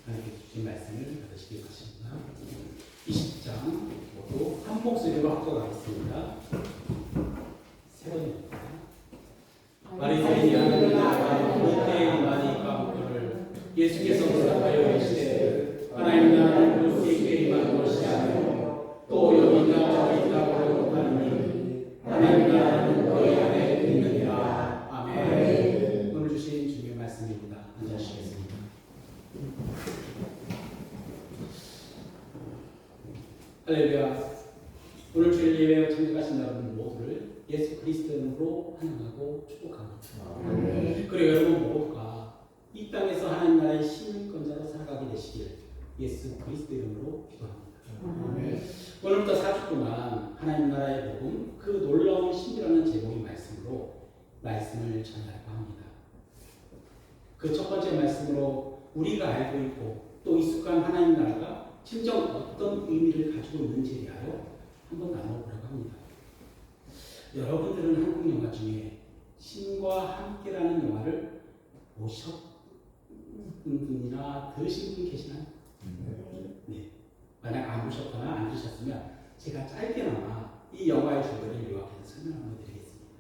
하나님께 주신 말씀을 받으시기 바랍니다. 20장 모두 한 목소리로 합독하겠습니다. 세 번입니다. 바리새인이 하나님 나라와 그때의 많이 까먹기를 예수께서 대답하여 이르시되 하나님 나라를 볼 수 있게 임한 것이 아니요 또 여기가 있다고 하노니 하나님 나라는 너희 안에 있느니라. 아멘. 오늘 주신 주님의 말씀입니다. 앉으시겠습니다. 할렐루야. 오늘 주일 예배에 참석하신 여러분 모두를 예수 그리스도의 이름으로 환영하고 축복합니다. 그리고 여러분 모두가 이 땅에서 하나님 나라의 시민권자로 살아가게 되시길 예수 그리스도의 이름으로 기도합니다. 오늘부터 4주 동안 하나님 나라의 복음, 그 놀라운 신비라는 제목의 말씀으로 말씀을 전하려고 합니다. 그 첫 번째 말씀으로 우리가 알고 있고 또 익숙한 하나님 나라가 진정 어떤 의미를 가지고 있는지에 대하여 한번 나눠보려고 합니다. 여러분들은 한국 영화 중에 신과 함께라는 영화를 보셨던 분이나 들으신 분 계시나요? 네. 만약 안 보셨거나 안 들으셨으면 제가 짧게나마 이 영화의 줄거리를 요약해서 설명 한번 드리겠습니다.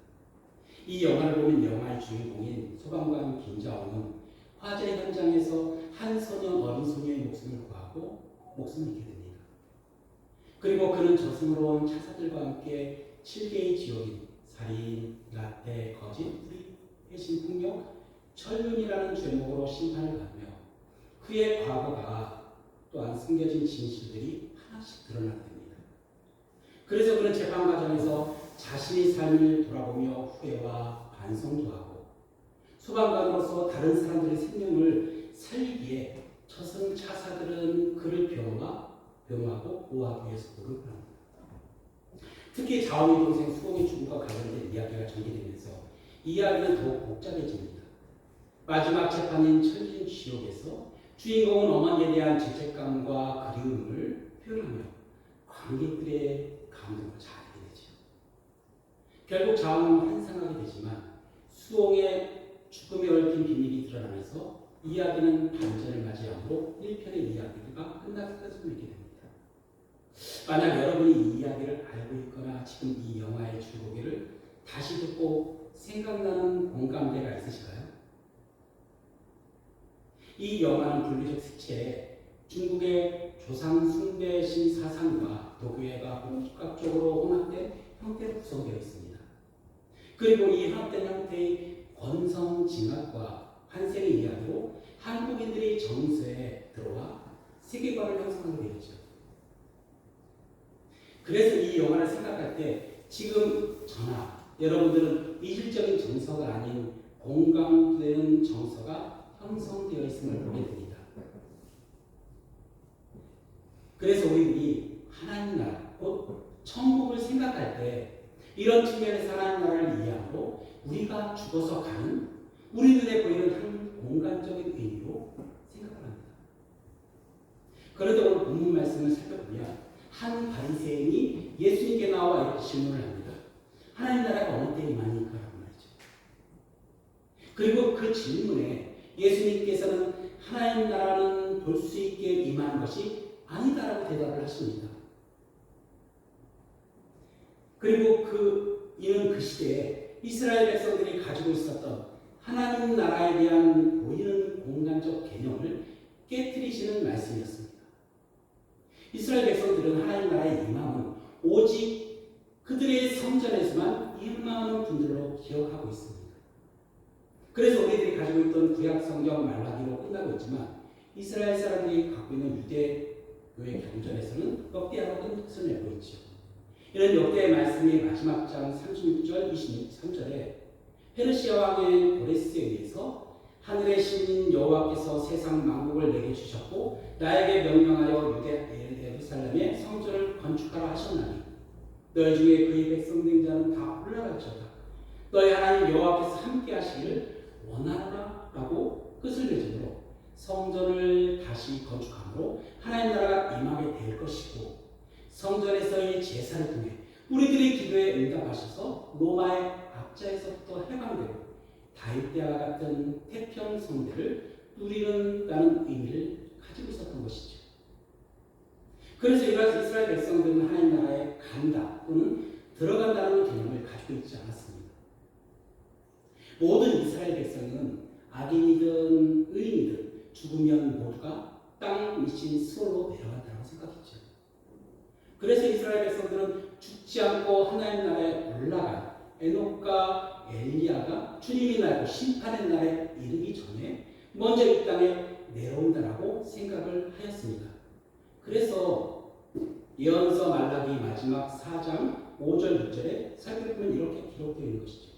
이 영화를 보는 영화의 주인공인 소방관 김자호는 화재 현장에서 한 소년 어린 소녀의 목숨을 구하고 목숨을 잃게 됩니다. 그리고 그는 저승으로 온 차사들과 함께 7개의 지옥인 살인, 라떼, 거짓, 불의, 회신, 폭력, 천륜이라는 죄목으로 심판을 받으며 그의 과거가 또한 숨겨진 진실들이 하나씩 드러나게 됩니다. 그래서 그는 재판 과정에서 자신의 삶을 돌아보며 후회와 반성도 하고 소방관으로서 다른 사람들의 생명을 살리기에 저승차사들은 그를 변호하고 보호하기 위해서 노력을 합니다. 특히 자원의 동생 수홍의 죽음과 관련된 이야기가 전개되면서 이야기는 더욱 복잡해집니다. 마지막 재판인 천진 지옥에서 주인공은 어머니에 대한 죄책감과 그리움을 표현하며 관객들의 감동을 자아내게 되죠. 결국 자원은 환상하게 되지만 수홍의 죽음에 얽힌 비밀이 드러나면서 이야기는 반전을 맞이하므로 1편의 이야기가 끝나기까지 있게 됩니다. 만약 여러분이 이 이야기를 알고 있거나 지금 이 영화의 줄거리를 다시 듣고 생각나는 공감대가 있으실까요? 이 영화는 분리적 색채에 중국의 조상 숭배신 사상과 도교회가 복합적으로 혼합된 형태로 구성되어 있습니다. 그리고 이 혼합된 형태의 권성징악과 환생의 이야기로 한국인들이 정서에 들어와 세계관을 형성하게 되었죠. 그래서 이 영화를 생각할 때 지금 저나 여러분들은 이질적인 정서가 아닌 공감되는 정서가 형성되어 있음을 보게 됩니다. 그래서 우리 하나님 나라, 곧 천국을 생각할 때 이런 측면에서 하나님 나라를 이해하고 우리가 죽어서 가는 우리 눈에 보이는 한 공간적인 의미로 생각을 합니다. 그런데 오늘 본문 말씀을 살펴보면 한 바리새인이 예수님께 나와 이렇게 질문을 합니다. 하나님 나라가 어느 때 임하니까라고 말이죠. 그리고 그 질문에 예수님께서는 하나님 나라는 볼 수 있게 임하는 것이 아니다라고 대답을 하십니다. 그리고 이는 그 시대에 이스라엘 백성들이 가지고 있었던 하나님 나라에 대한 보이는 공간적 개념을 깨트리시는 말씀이었습니다. 이스라엘 백성들은 하나님 나라의 임함은 오직 그들의 성전에서만 임하는 분들로 기억하고 있습니다. 그래서 우리들이 가지고 있던 구약 성경 말라기로 끝나고 있지만 이스라엘 사람들이 갖고 있는 유대교의 경전에서는 역대하고 뜻을 내고 있죠. 이런 역대의 말씀이 마지막 장 36절 23절에 페르시아 왕의 고레스에 의해서 하늘의 신인 여호와께서 세상 만국을 내게 주셨고 나에게 명령하여 유대 예루살렘에 성전을 건축하라 하셨나니 너희 중에 그의 백성 된 자는 다 올라갈지어다. 너희 하나님 여호와께서 함께 하시기를 원하노라 라고 끝을 맺으므로 성전을 다시 건축함으로 하나님 나라가 임하게 될 것이고 성전에서의 제사를 통해 우리들의 기도에 응답하셔서 로마의 압자에서부터 해방되고 다윗 때와 같은 태평 성대를 누리는다는 의미를 가지고 그래서 이스라엘 백성들은 하나님 나라에 간다 또는 들어간다는 개념을 가지고 있지 않았습니다. 모든 이스라엘 백성은 악인이든 의인이든 죽으면 모두가 땅 밑인 수월로 내려간다고 생각했죠. 그래서 이스라엘 백성들은 죽지 않고 하나님 나라에 올라간 에녹과 엘리야가 주님이 날고 심판의 날에 이르기 전에 먼저 이 땅에 내려온다라고 생각을 하였습니다. 그래서 예언서 말라기 마지막 4장 5절 6절에 살펴보면 이렇게 기록되어 있는 것이죠.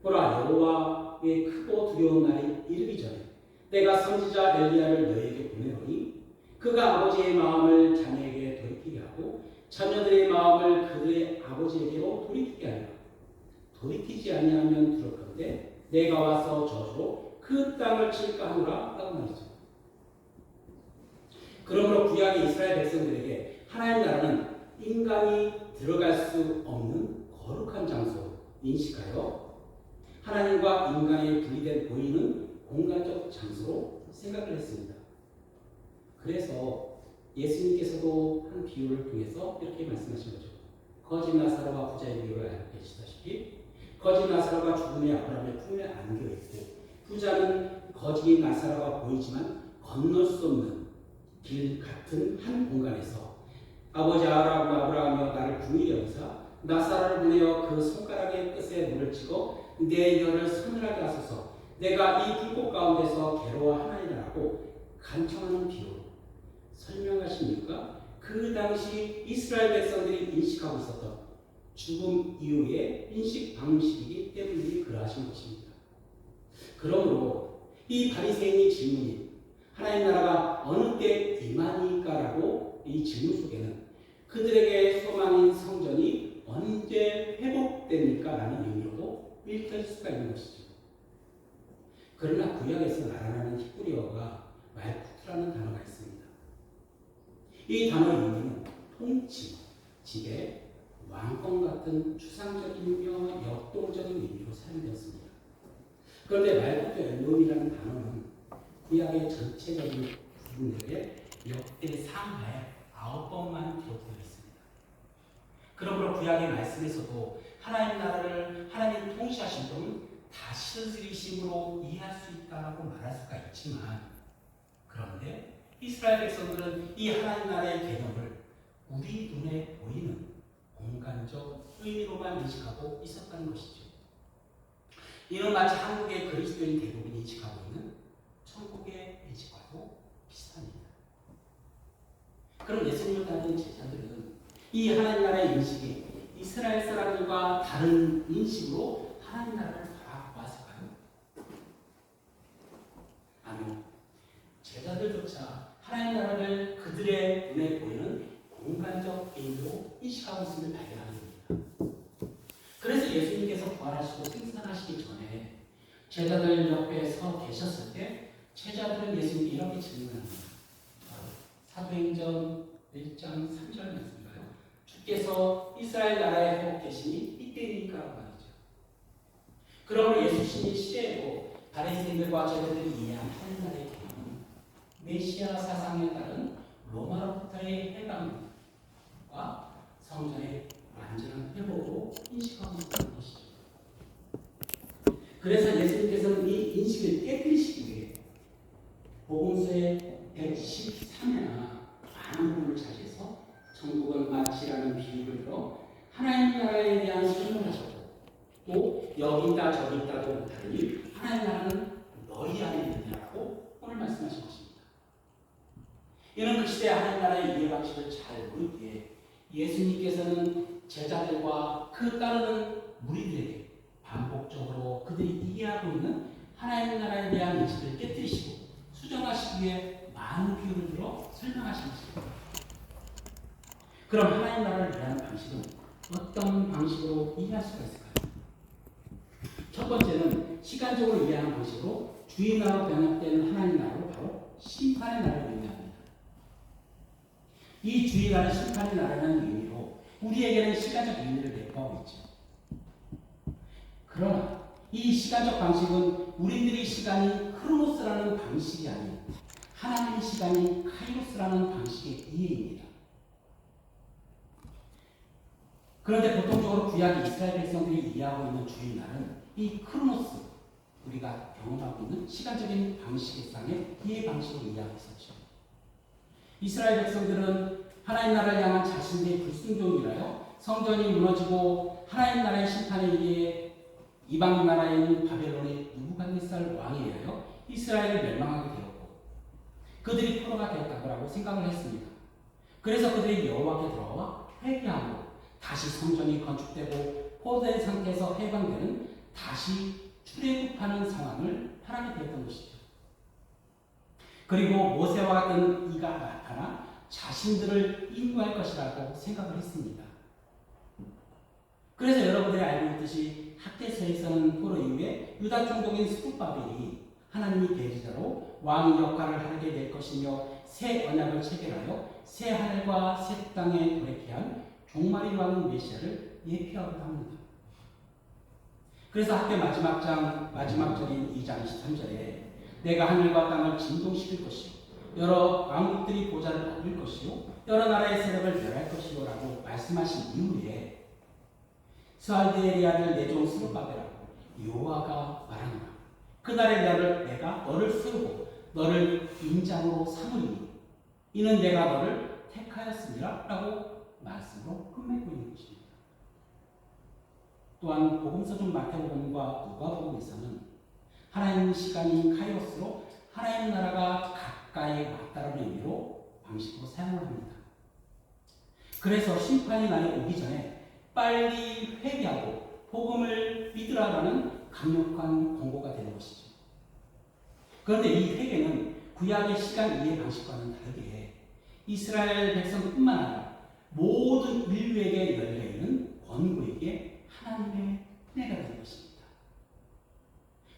보라, 여호와의 크고 두려운 날이 이르기 전에 내가 선지자 엘리야를 너희에게 보내노니 그가 아버지의 마음을 자녀에게 돌이키게 하고 자녀들의 마음을 그들의 아버지에게로 돌이키게 하리라. 돌이키지 아니하면 두렵건대 내가 와서 저주로 그 땅을 칠까 하노라 라고 말이죠. 그러므로 구약의 이스라엘 백성들에게 하나님 나라는 인간이 들어갈 수 없는 거룩한 장소 인식하여 하나님과 인간의 분리된 보이는 공간적 장소로 생각을 했습니다. 그래서 예수님께서도 한 비유를 통해서 이렇게 말씀하신 거죠. 거짓 나사로와 부자의 비유를 알고 계시다시피 거짓 나사로가 죽음의 아브라함의 품에 안겨 있고 부자는 거짓 나사로가 보이지만 건널 수 없는 길 같은 한 공간에서 아버지 아브라함이여 나를 궁일히 여기사 나사로를 보내어 그 손가락의 끝에 물을 치고 내 혀를 서늘하게 하소서 내가 이 불꽃 가운데서 괴로워하나이다라고 간청하는 비유로 설명하십니까? 그 당시 이스라엘 백성들이 인식하고 있었던 죽음 이후의 인식 방식이기 때문에 그러하신 것입니다. 그러므로 이 바리새인의 질문이 하나님 나라가 어느 때 임하니까라고 이 질문 속에는 그들에게 소망인 성전이 언제 회복됩니까? 라는 의미로도 읽힐 수가 있는 것이죠. 그러나 구약에서 나라라는 히브리어가 말쿠트라는 단어가 있습니다. 이 단어의 의미는 통치, 지배, 왕권 같은 추상적이며 역동적인 의미로 사용되었습니다. 그런데 말쿠트 엘론이라는 단어는 구약의 전체적인 부분들의 역대 상하에 9번만 기록되어 있습니다. 그러므로 구약의 말씀에서도 하나님 나라를 하나님 통치하신 분 다스리심으로 이해할 수 있다고 말할 수가 있지만 그런데 이스라엘 백성들은 이 하나님 나라의 개념을 우리 눈에 보이는 공간적 의미로만 인식하고 있었다는 것이죠. 이는 마치 한국의 그리스도인 대부분이 인식하고 있는 천국의 인식과도 비슷합니다. 그럼 예수님을 따르는 제자들은 이 하나님 나라의 인식이 이스라엘 사람들과 다른 인식으로 하나님 나라를 바라보았을까요? 아니요. 제자들조차 하나님 나라를 그들의 눈에 보이는 공간적 의미로 인식하고 있음을 발견합니다. 그래서 예수님께서 부활하시고 생산하시기 전에 제자들 옆에 서 계셨을 때 제자들은 예수님께 이렇게 질문합니다. 사도행전 1장 3절 말씀인가요? 주께서 이스라엘 나라에 회복 계시니 이때입니까? 말이죠. 그러므로 예수님이 시대에도 바리새인들과 제자들이 이해한 하나님 나라의 개념은 메시아 사상에 따른 로마로부터의 해방과 성전의 완전한 회복으로 인식하고 있는 것이죠. 그래서 예수님께서는 이 인식을 깨뜨리시기 위해 복음서의 113회나 많은 부분을 차지해서 천국은 마치라는 비유를 들어 하나님 나라에 대한 설명을 하셨고 또 여기 있다 저기 있다도 다르니 하나님 나라는 너희 안에 있느냐라고 오늘 말씀하신 것입니다. 이는 그 시대 하나님 나라의 이해 방식을 잘 모르기에 예수님께서는 제자들과 그 따르는 무리들에게 반복적으로 그들이 이해하고 있는 하나님 나라에 대한 인식을 깨뜨리시고 수정하시기 위해 많은 비유를 들어 설명하신 것입니다. 그럼 하나님 나라를 이해하는 방식은 어떤 방식으로 이해할 수가 있을까요? 첫 번째는 시간적으로 이해하는 방식으로 주인나라로 변형되는 하나님 나라로 바로 심판의 나라를 의미합니다. 이 주인나라 심판의 나라라는 의미로 우리에게는 시간적 의미를 내포하고 있죠. 그러나 이 시간적 방식은 우리들의 시간이 크로노스라는 방식이 아닌 하나님의 시간이 카이로스라는 방식의 이해입니다. 그런데 보통적으로 구약 이스라엘 백성들이 이해하고 있는 주의 날은 이 크로노스, 우리가 경험하고 있는 시간적인 방식상의 이해 방식으로 이해하고 있었죠. 이스라엘 백성들은 하나님 나라를 향한 자신들의 불순종이라요, 성전이 무너지고 하나님 나라의 심판에 의해 이방 나라에 있는 바벨론의 느부갓네살 왕에 의하여 이스라엘이 멸망하게 되었고 그들이 포로가 되었다고 생각을 했습니다. 그래서 그들이 여호와께 들어와 회개하고 다시 성전이 건축되고 포로된 상태에서 해방되는 다시 출애굽하는 상황을 바라게 되었던 것이죠. 그리고 모세와 같은 이가 나타나 자신들을 인도할 것이라고 생각을 했습니다. 그래서 여러분들이 알고 있듯이 학대서에서는 포로 이후에 유다 총독인 스룹바벨이 하나님이 대제자로 왕의 역할을 하게 될 것이며 새 언약을 체결하여 새 하늘과 새 땅에 돌이게 한 종말이 왕인 메시아를 예표하기도 합니다. 그래서 학대 마지막 절인 2장 23절에 내가 하늘과 땅을 진동시킬 것이요 여러 왕국들이 보좌를 얻을 것이요 여러 나라의 세력을 멸할 것이요 라고 말씀하신 이후에 스알디엘의 아들 내 종 스룹바벨아 여호와가 말하노라 그날에 내가 너를 세우고 너를 인장으로 삼으리니 이는 내가 너를 택하였습니다 라고 말씀으로 끝맺고 있는 것입니다. 또한 복음서 중 마태복음과 누가복음에서는 하나님 시간이 카이오스로 하나님 나라가 가까이 왔다는 의미로 방식으로 사용을 합니다. 그래서 심판이 나에 오기 전에 빨리 회개하고 복음을 믿으라라는 강력한 권고가 되는 것이죠. 그런데 이 회개는 구약의 시간 이해 방식과는 다르게 이스라엘 백성뿐만 아니라 모든 인류에게 열려있는 권고에게 하나님의 은혜가 되는 것입니다.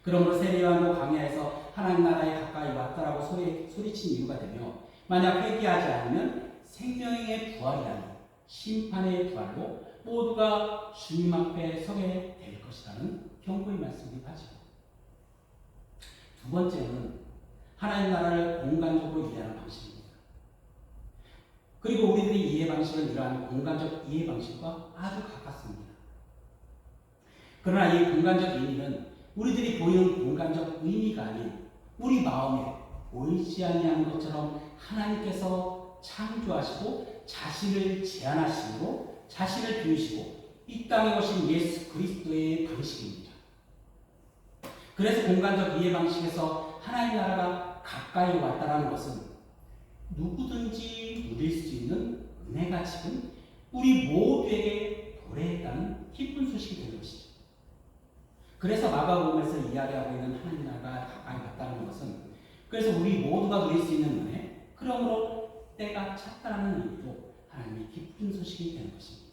그러므로 세례요한도 광야에서 하나님 나라에 가까이 왔다라고 소리친 이유가 되며 만약 회개하지 않으면 생명의 부활이라는 심판의 부활로 모두가 주님 앞에 서게 될 것이라는 경고의 말씀이기도 하죠. 두 번째는 하나님 나라를 공간적으로 이해하는 방식입니다. 그리고 우리들의 이해 방식은 이러한 공간적 이해 방식과 아주 가깝습니다. 그러나 이 공간적 의미는 우리들이 보이는 공간적 의미가 아닌 우리 마음에 보이지 아니하는 것처럼 하나님께서 창조하시고 자신을 제한하시고 자신을 비우시고 이 땅에 오신 예수 그리스도의 방식입니다. 그래서 공간적 이해 방식에서 하나님 나라가 가까이 왔다는 것은 누구든지 누릴 수 있는 은혜가 지금 우리 모두에게 도래했다는 기쁜 소식이 되는 것이죠. 그래서 마가복음에서 이야기하고 있는 하나님 나라가 가까이 왔다는 것은 그래서 우리 모두가 누릴 수 있는 은혜, 그러므로 때가 찼다는 의미로 하나님의 기쁜 소식이 되는 것입니다.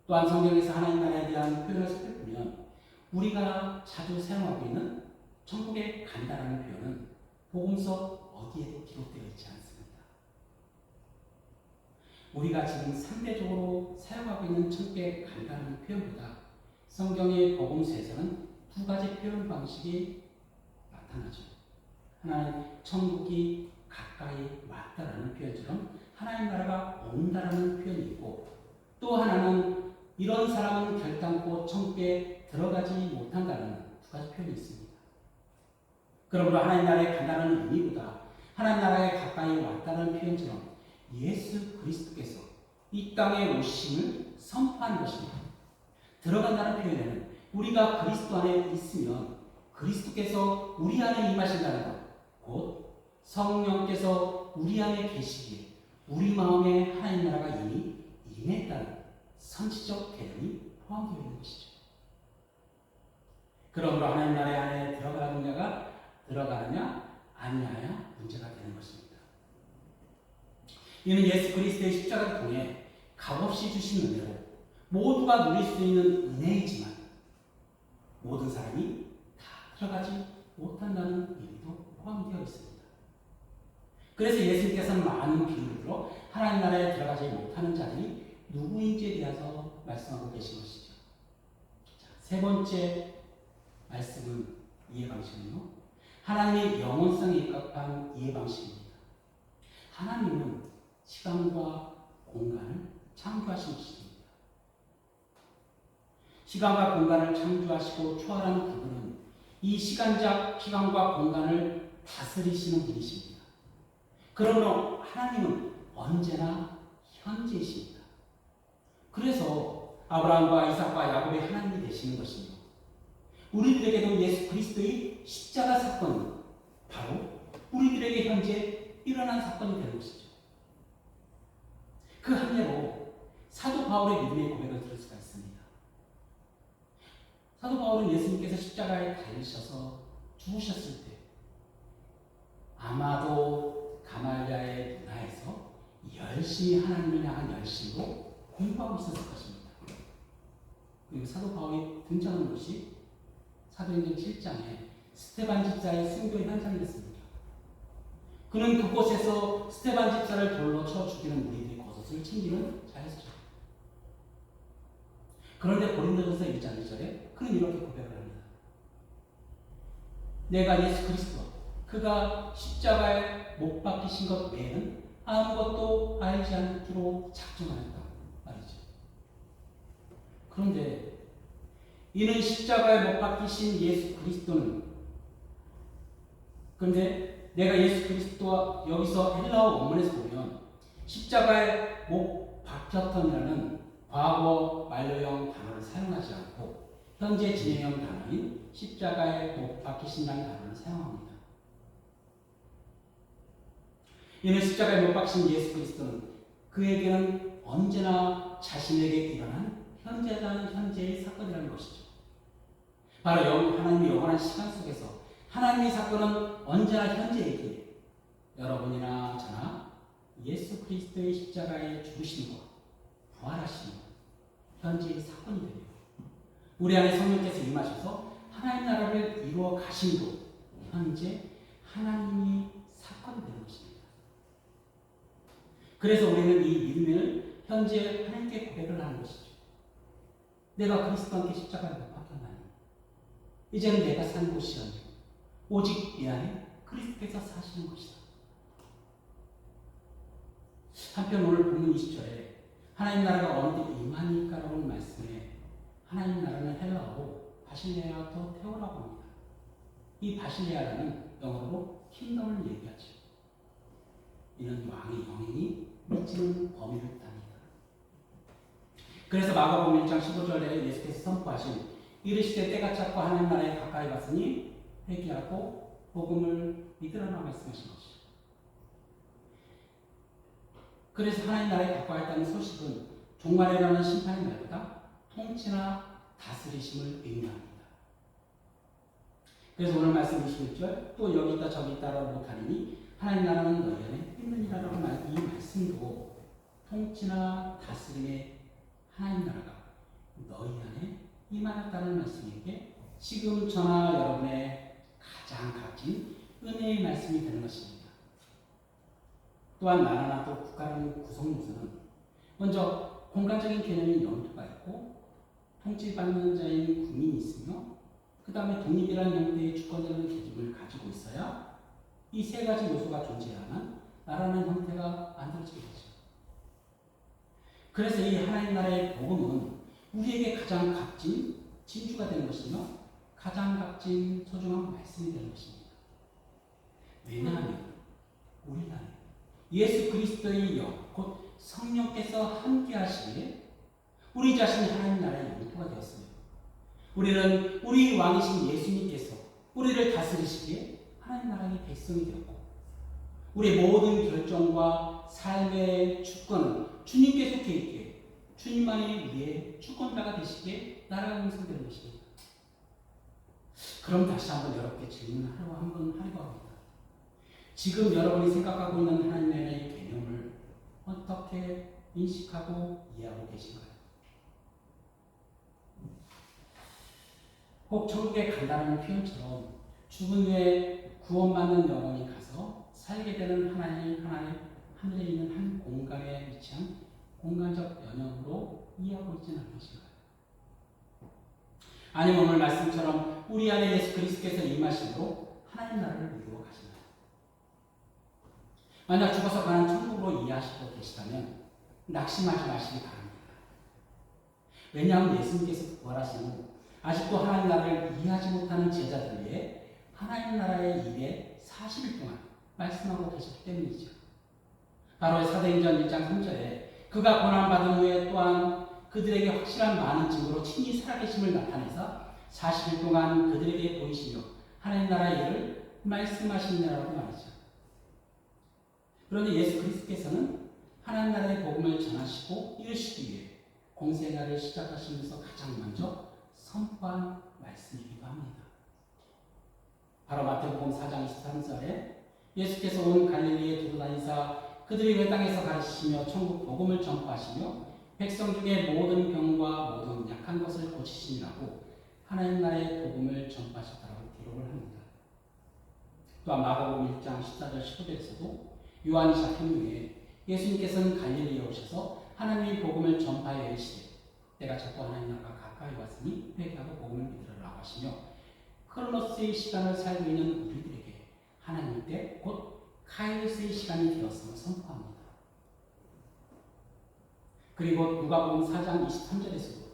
또한 성경에서 하나님 나라에 대한 표현을 살펴보면 우리가 자주 사용하고 있는 천국에 간다라는 표현은 복음서 어디에도 기록되어 있지 않습니다. 우리가 지금 상대적으로 사용하고 있는 천국에 간다는 표현보다 성경의 복음서에서는 두 가지 표현 방식이 나타나죠. 하나는 천국이 가까이 왔다라는 표현처럼 하나님 나라가 온다라는 표현이 있고 또 하나는 이런 사람은 결단코 천국에 들어가지 못한다는 두 가지 표현이 있습니다. 그러므로 하나님 나라에 간다는 의미보다 하나님 나라에 가까이 왔다는 표현처럼 예수 그리스도께서 이 땅에 오심을 선포하는 것입니다. 들어간다는 표현에는 우리가 그리스도 안에 있으면 그리스도께서 우리 안에 임하신다는 것, 곧 성령께서 우리 안에 계시기에 우리 마음에 하나님 나라가 이미 임했다는 선지적 개념이 포함되어 있는 것이죠. 그러므로 하나님 나라 안에 들어가느냐가 들어가느냐 아니하냐 문제가 되는 것입니다. 이는 예수 그리스도의 십자가를 통해 값없이 주신 은혜로 모두가 누릴 수 있는 은혜이지만 모든 사람이 다 들어가지 못한다는 의미도 포함되어 있습니다. 그래서 예수님께서는 많은 비유를 들어 하나님 나라에 들어가지 못하는 자들이 누구인지에 대해서 말씀하고 계신 것이죠. 자, 세 번째 말씀은 이해 방식은요. 하나님의 영원성에 입각한 이해 방식입니다. 하나님은 시간과 공간을 창조하신 분이십니다. 시간과 공간을 창조하시고 초월한 그분은 이 시간과 공간을 다스리시는 분이십니다. 그러므로 하나님은 언제나 현재이십니다. 그래서 아브라함과 이삭과 야곱의 하나님이 되시는 것이며 우리들에게도 예수 그리스도의 십자가 사건이 바로 우리들에게 현재 일어난 사건이 되는 것이죠. 그 한 예로 사도 바울의 믿음의 고백을 들을 수가 있습니다. 사도 바울은 예수님께서 십자가에 달리셔서 죽으셨을 때 아마도 가말리아의 문화에서 열심히 하나님을 향한 열심으로 공부하고 있었을 것입니다. 그리고 사도 바울이 등장하는 것이 사도행전 7장에 스데반 집사의 순교 현장이었습니다. 그는 그곳에서 스데반 집사를 돌로 쳐 죽이는 무리들의 겉옷을 챙기는 자였죠. 그런데 고린도전서 1장 2절에 그는 이렇게 고백을 합니다. 내가 예수 그리스도 그가 십자가에 못 박히신 것 외에는 아무것도 알지 않기로 작정하였다 말이죠. 그런데 이는 십자가에 못 박히신 예수 그리스도는 그런데 내가 예수 그리스도와 여기서 헬라어 원문에서 보면 십자가에 못 박혔던이라는 과거 완료형 단어를 사용하지 않고 현재 진행형 단어인 십자가에 못 박히신다는 단어를 사용합니다. 이는 십자가에 못 박히신 예수 그리스도는 그에게는 언제나 자신에게 일어난 현재의 사건이라는 것이죠. 바로 하나님의 영원한 시간 속에서 하나님의 사건은 언제나 현재이기에 여러분이나 저나 예수 그리스도의 십자가에 죽으심과 부활하심은 현재의 사건이 되며 우리 안에 성령께서 임하셔서 하나님 나라를 이루어 가심도 현재 하나님이 사건이 되는 것입니다. 그래서 우리는 이 믿음을 현재 하나님께 고백을 하는 것이죠. 내가 그리스도와 함께 십자가에 못 박혔나니 이제는 내가 사는 곳이 아니고 오직 내 안에 그리스도께서 사시는 것이다. 한편 오늘 본문 20절에 하나님 나라가 어느 때 임하니까라는 말씀에 하나님 나라는 헬라어로 바실레아토 테오라고 합니다. 이 바실레아라는 영어로 킹덤을 얘기하죠. 이는 왕의 영향이 미치는 범위를 뜻합니다. 그래서 마가복음 1장 15절에 예수께서 선포하신 이르시되 때가 찼고 하나님 나라에 가까이 왔으니 회개하고 복음을 믿으라고 말씀하신 것이죠. 그래서 하나님 나라에 가까이 왔다는 소식은 종말에 일어나는 심판의 날보다 통치나 다스리심을 의미합니다. 그래서 오늘 말씀 21절 또 여기 있다 저기 있다라고 못하니 하나님 나라는 너희 안에 있느니라라고 이 말씀도 통치나 다스림의 하나님 나라가 너희 안에 임하였다는 말씀인데 지금 저나 여러분의 가장 값진 은혜의 말씀이 되는 것입니다. 또한 나라나 또 국가라는 구성 요소는 먼저 공간적인 개념인 영토가 있고 통치받는 자인 국민이 있으며 그 다음에 독립이라는 형태의 주권이라는 개념을 가지고 있어야 이 세 가지 요소가 존재하는 나라는 형태가 만들어지게 되죠. 그래서 이 하나님 나라의 복음은 우리에게 가장 값진 진주가 되는 것이며 가장 값진 소중한 말씀이 되는 것입니다. 왜냐하면 우리 안에 예수 그리스도의 영, 곧 성령께서 함께 하시기에 우리 자신이 하나님 나라의 영토가 되었습니다. 우리는 우리 왕이신 예수님께서 우리를 다스리시기에 하나님 나라의 백성이 되었고 우리의 모든 결정과 삶의 주권은 주님께 속해 있기에 주님만이 우리의 주권자가 되시기에 나라가 형성되는 것입니다. 그럼 다시 한번 여러분께 질문을 한번 하려고 합니다. 지금 여러분이 생각하고 있는 하나님 나라의 개념을 어떻게 인식하고 이해하고 계신가요? 꼭 천국에 간다는 표현처럼 죽은 후에 구원받는 영혼이 가서 살게 되는 하늘에 있는 한 공간에 위치한 공간적 연형으로 이해하고 있지는 않으신가요? 아니면 오늘 말씀처럼 우리 안에 예수 그리스도께서 임하심으로 하나님 나라를 이루어 가시나요? 만약 죽어서 가는 천국으로 이해하시고 계시다면 낙심하지 마시기 바랍니다. 왜냐하면 예수님께서 부활하신 후 아직도 하나님 나라를 이해하지 못하는 제자들 위해 하나님 나라의 일에 40일 동안 말씀하고 계셨기 때문이죠. 바로 사도행전 1장 3절에 그가 고난받은 후에 또한 그들에게 확실한 많은 증거로 친히 살아계심을 나타내서 40일 동안 그들에게 보이시며 하나님 나라의 일을 말씀하시느라고 말이죠. 그런데 예수 그리스도께서는 하나님 나라의 복음을 전하시고 이루시기 위해 공생활을 시작하시면서 가장 먼저 선포한 말씀이기도 합니다. 바로 마태복음 4장 23절에 예수께서 온 갈릴리에 두루 다니사 그들이 그 땅에서 가르치시며 천국 복음을 전파하시며 백성 중에 모든 병과 모든 약한 것을 고치시니라고 하나님 나라의 복음을 전파하셨다고 기록을 합니다. 또한 마가복음 1장 14절 15절에서도 요한이 잡힌 후에 예수님께서는 갈릴리에 오셔서 하나님의 복음을 전파하여 이르시되 때가 찼고 하나님 나라가 가까이 왔으니 회개하고 복음을 믿으라고 하시며 크로노스의 시간을 살고 있는 우리들에게 하나님 때 곧 카이로스의 시간이 되었음을 선포합니다. 그리고 누가복음 4장 23절에서도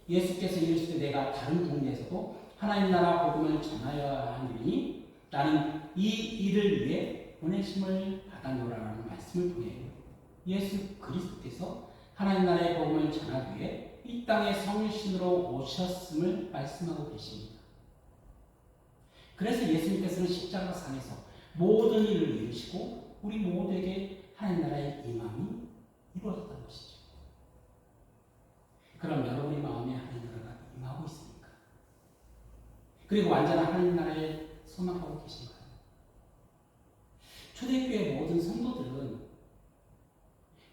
예수께서 이르시되 내가 다른 동네에서도 하나님 나라 복음을 전하여야 하니 나는 이 일을 위해 보내심을 받았노라라는 말씀을 통해 예수 그리스도께서 하나님 나라의 복음을 전하기 위해 이 땅에 성신으로 오셨음을 말씀하고 계십니다. 그래서 예수님께서는 십자가상에서 모든 일을 이루시고 우리 모두에게 하나님 나라의 임함이 이루어졌다는 것이죠. 그럼 여러분의 마음에 하나님 나라가 임하고 있습니까? 그리고 완전한 하나님 나라에 소망하고 계신가요? 초대교회 모든 성도들은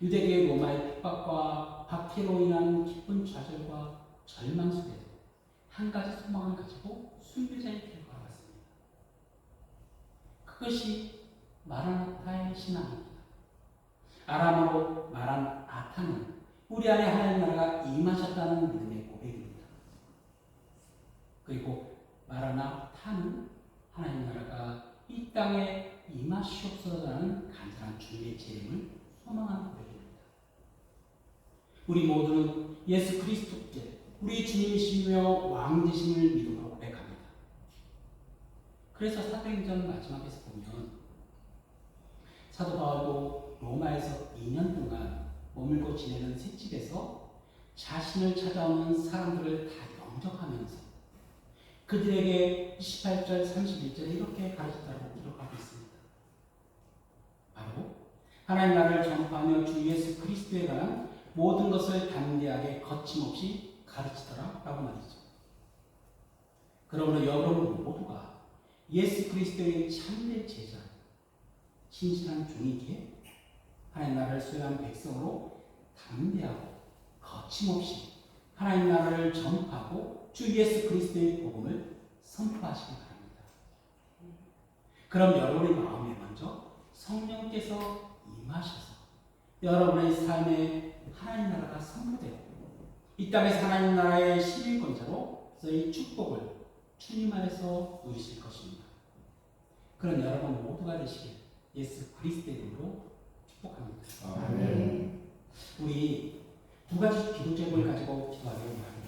유대교의 로마의 핍박과 박해로 인한 깊은 좌절과 절망 속에서 한 가지 소망을 가지고 순교자의 길을 걸어갔습니다. 그것이 마라나타의 신앙입니다. 아람어로 말한 아타는 우리 안에 하나님 나라가 임하셨다는 믿음의 고백입니다. 그리고 마라나타는 하나님 나라가 이 땅에 임하시옵소서라는 간절한 주님의 재림을 소망하는 고백입니다. 우리 모두는 예수 그리스도께 우리 주님이시며 왕되심을 믿음으로 고백합니다. 그래서 사도행전 마지막에서 보면 사도 바울도 로마에서 2년 동안 머물고 지내는 셋집에서 자신을 찾아오는 사람들을 다 영접하면서 그들에게 28절 31절에 이렇게 가르쳤다고 기록하고 있습니다. 바로 하나님 나라를 전파하며 주 예수 그리스도에 관한 모든 것을 담대하게 거침없이 가르치더라 라고 말이죠. 그러므로 여러분 모두가 예수 그리스도의 참된 제자, 진실한 종이기에 하나님 나라를 수행한 백성으로 담대하고 거침없이 하나님 나라를 전파하고 주 예수 그리스도의 복음을 선포하시기 바랍니다. 그럼 여러분의 마음에 먼저 성령께서 임하셔서 여러분의 삶에 하나님 나라가 선포되고 이 땅에서 하나님 나라의 시민권자로 저희 축복을 주님 안에서 누리실 것입니다. 그런 여러분 모두가 되시길 예수 그리스도의 이름으로 축복합니다. 아멘. 우리 두 가지 기도 제목을 가지고 기도하기로 합니다.